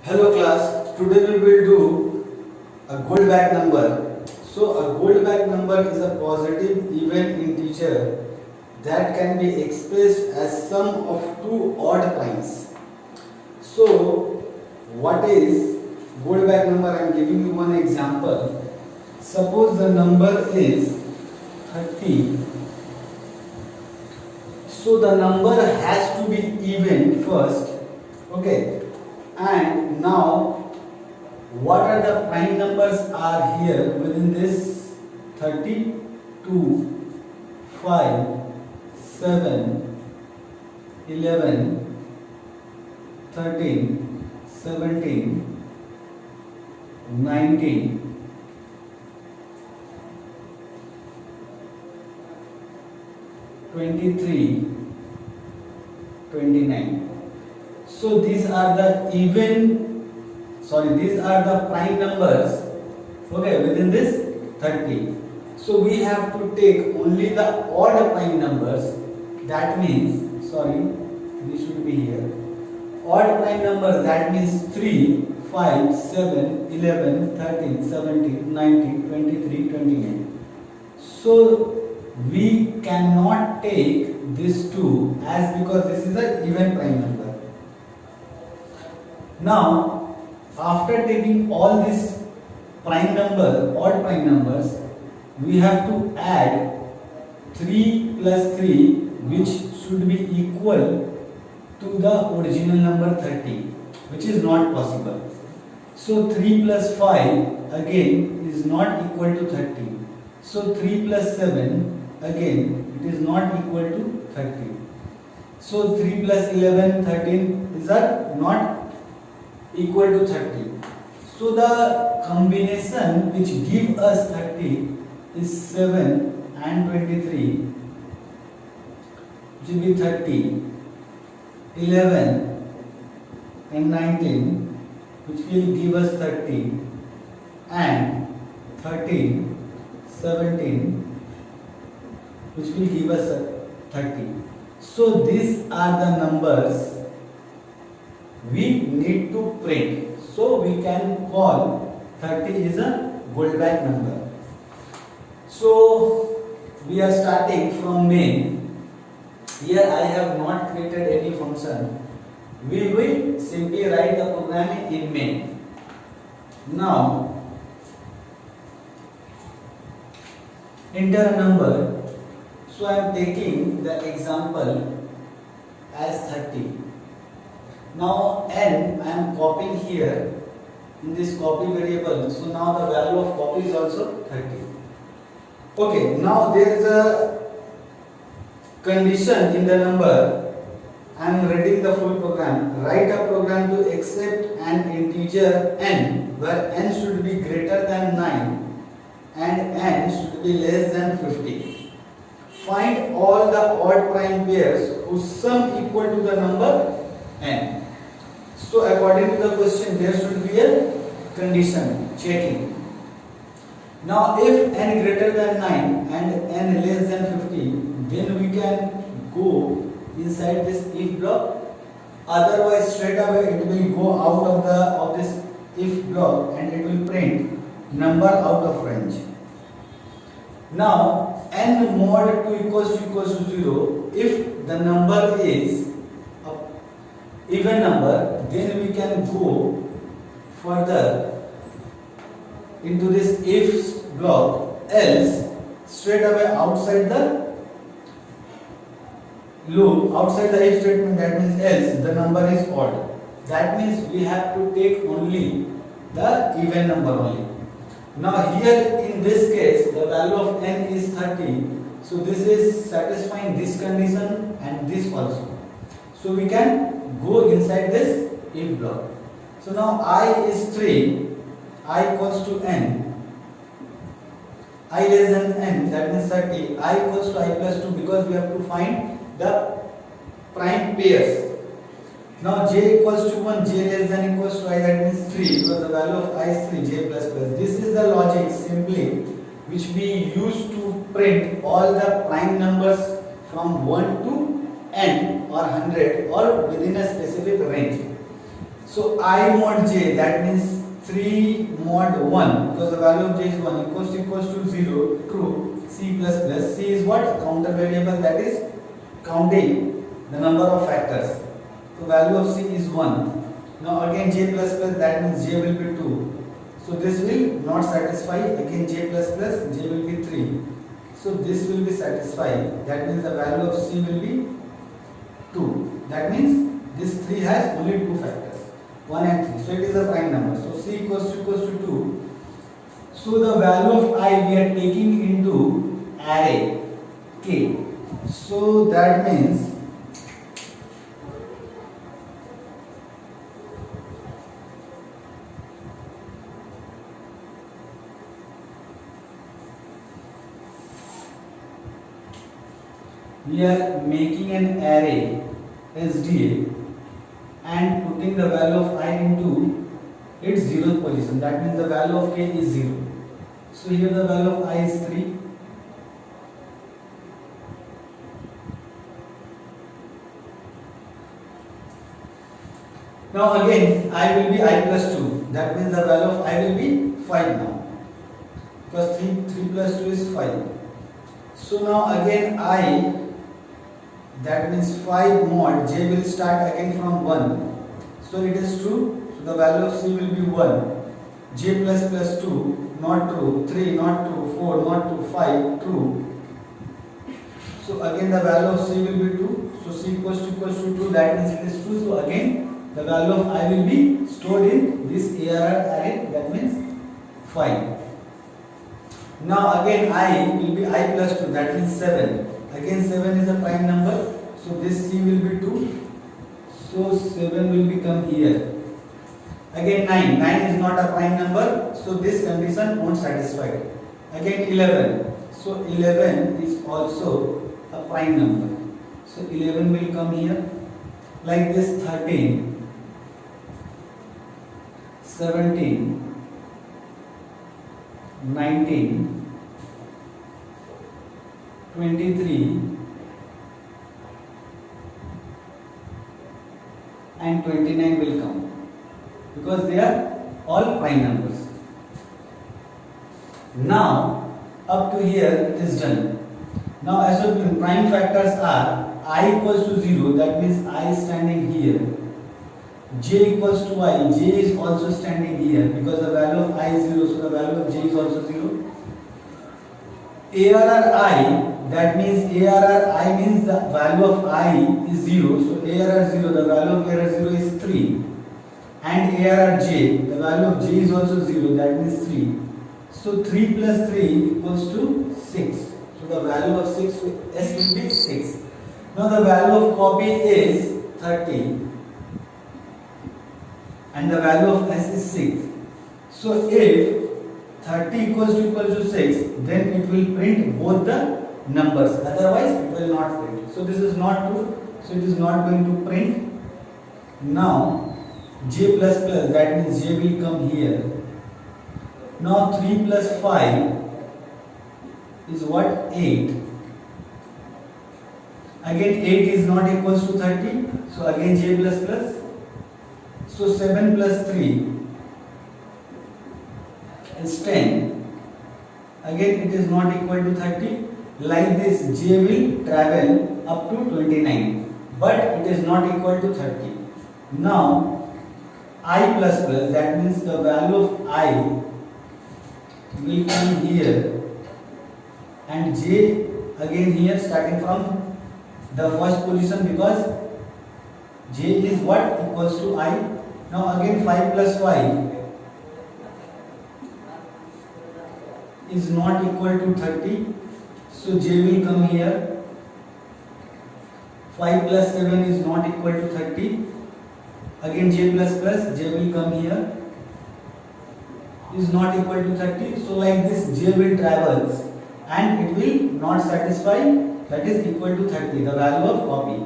Hello class, today we will do a Goldbach number. So a Goldbach number is a positive even integer that can be expressed as sum of two odd primes. So what is Goldbach number? I am giving you one example. Suppose the number is 30. So the number has to be even first. Okay. And now what are the prime numbers are here within this 32, 5, 7, 11, 13, 17, 19, 23, 29. So these are the these are the prime numbers, okay, within this 30. So we have to take only the odd prime numbers. That means, this should be here. Odd prime numbers, that means 3, 5, 7, 11, 13, 17, 19, 23, 29. So we cannot take this 2 as because this is an even prime number. Now, after taking all these prime number, odd prime numbers, we have to add 3 plus 3, which should be equal to the original number 30, which is not possible. So 3 plus 5 again is not equal to 30. So 3 plus 7 again it is not equal to 30. So 3 plus 11, 13 is not equal to 30. So the combination which give us 30 is 7 and 23, which will be 30, 11 and 19, which will give us 30, and 13, 17, which will give us 30. So these are the numbers we need to print. So we can call 30 is a Goldbach number. So we are starting from main. Here I have not created any function. We will simply write the program in main. Now enter a number. So I am taking the example as 30. Now n I am copying here in this copy variable. So now the value of copy is also 30. Okay, now there is a condition in the number. I am reading the full program. Write a program to accept an integer n where n should be greater than 9 and n should be less than 50. Find all the odd prime pairs whose sum equal to the number n. So according to the question, there should be a condition checking. Now if n greater than 9 and n less than 50, then we can go inside this if block. Otherwise straight away it will go out of this if block and it will print number out of range. Now n mod 2 equals to 0. If the number is even number, then we can go further into this if block, else straight away outside the loop, outside the if statement, that means else the number is odd. That means we have to take only the even number only. Now here in this case the value of n is 30. So this is satisfying this condition and this also. So we can go inside this if block. So now I is 3, I equals to n, I less than n, that means 30, I equals to I plus 2 because we have to find the prime pairs. Now j equals to 1, j less than equals to I, that means 3 because the value of I is 3, j plus plus. This is the logic simply which we use to print all the prime numbers from 1 to n or 100 or within a specific range. So I mod j, that means 3 mod 1, because the value of j is 1, equals to 0, true. C plus plus, C is what? Counter variable, that is counting the number of factors. So value of C is 1. Now again j plus plus, that means j will be 2. So this will not satisfy, again j plus plus, j will be 3. So this will be satisfied, that means the value of C will be 2. That means this 3 has only 2 factors, 1 and 3. So it is a prime number. So C equals to 2. So the value of I we are taking into array K. So that means we are making an array SDA and putting the value of I into its 0th position. That means the value of K is 0. So here the value of I is 3. Now again I will be I plus 2. That means the value of I will be 5 now. Because 3 plus 2 is 5. So now again I, that means 5 mod j will start again from 1. So it is true. So the value of C will be 1. J plus plus 2, not true. 3, not true. 4, not true. 5, true. So again the value of C will be 2. So C equals to 2, that means it is true. So again the value of I will be stored in this ARR array, that means 5. Now again I will be I plus 2, that means 7. Again 7 is a prime number, so this C will be 2. So 7 will become here. Again 9 is not a prime number, so this condition won't satisfy. Again 11, so 11 is also a prime number. So 11 will come here. Like this 13, 17, 19, 23 and 29 will come because they are all prime numbers. Now up to here it is done. Now as of prime factors are I equals to 0, that means I is standing here. J equals to I, J is also standing here because the value of I is 0, so the value of J is also 0. ARR I, that means ARR I means the value of I is 0, so ARR 0, the value of ARR 0 is 3. And ARR J, the value of J is also 0, that means 3. So 3 plus 3 equals to 6. So the value of 6, S will be 6. Now the value of copy is 30 and the value of S is 6. So if 30 equals to 6, then it will print both the numbers, otherwise it will not print. So this is not true, so it is not going to print. Now J plus plus, that means J will come here. Now 3 plus 5 is what? 8. Again 8 is not equals to 30, so again J plus plus. So 7 plus 3 is 10. Again it is not equal to 30. Like this J will travel up to 29, but it is not equal to 30. Now I plus plus, that means the value of I will come here and J again here starting from the first position because J is what? Equals to I. Now again 5 plus 5 is not equal to 30. So J will come here. 5 plus 7 is not equal to 30. Again J plus plus, J will come here. Is not equal to 30. So like this J will travels and it will not satisfy, that is equal to 30, the value of copy.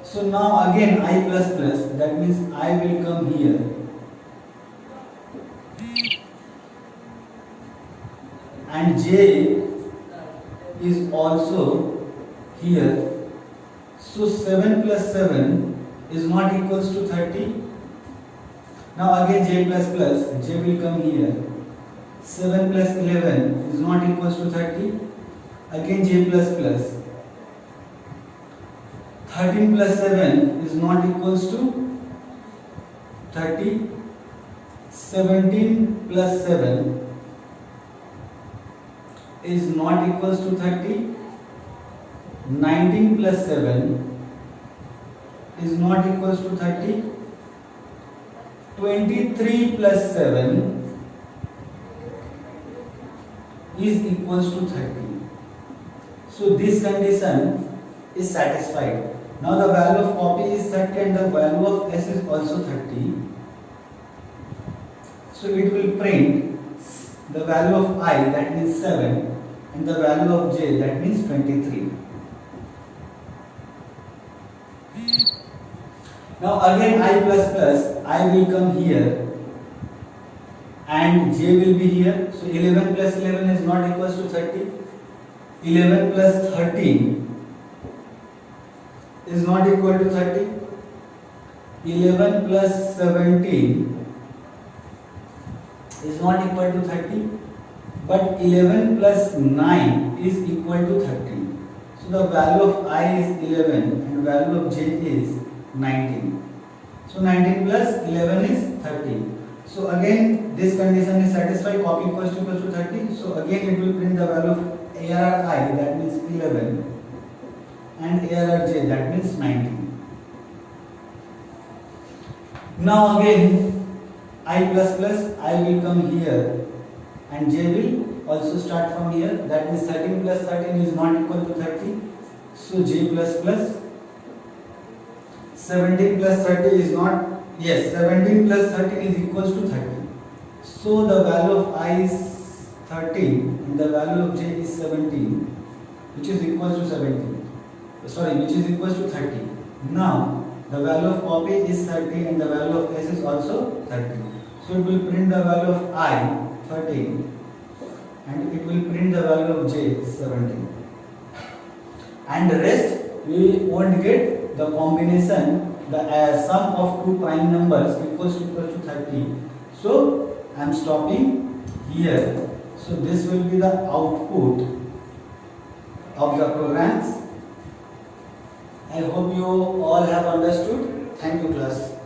So now again I plus plus, that means I will come here. And J is also here. So 7 plus 7 is not equals to 30. Now again j plus plus, j will come here. 7 plus 11 is not equals to 30. Again j plus plus. 13 plus 7 is not equals to 30. 17 plus 7 is not equals to 30. 19 plus 7 is not equals to 30. 23 plus 7 is equals to 30. So this condition is satisfied. Now the value of copy is 30 and the value of S is also 30. So it will print the value of I, that means 7, and the value of J, that means 23. Now again I plus plus, I will come here and J will be here. So 11 plus 11 is not equals to 30. 11 plus 13 is not equal to 30. 11 plus 17 is not equal to 30. But 11 plus 9 is equal to 30. So the value of I is 11 and value of J is 19. So 19 plus 11 is 30. So again this condition is satisfied, copy equals to 30. So again it will print the value of ARR I, that means 11, and ARR J, that means 19. Now again I plus plus, I will come here and J will also start from here, that means 13 plus 13 is not equal to 30. So J plus plus. 17 plus 30 is not, yes, 17 plus 13 is equals to 30. So the value of I is 13 and the value of J is 17, which is equals to 17. Sorry, which is equals to 30. Now the value of copy is 30 and the value of S is also 30. So it will print the value of I 13 and it will print the value of J 17. And the rest we won't get the combination, the sum of two prime numbers equals to 30. So I am stopping here. So this will be the output of the programs. I hope you all have understood. Thank you, class.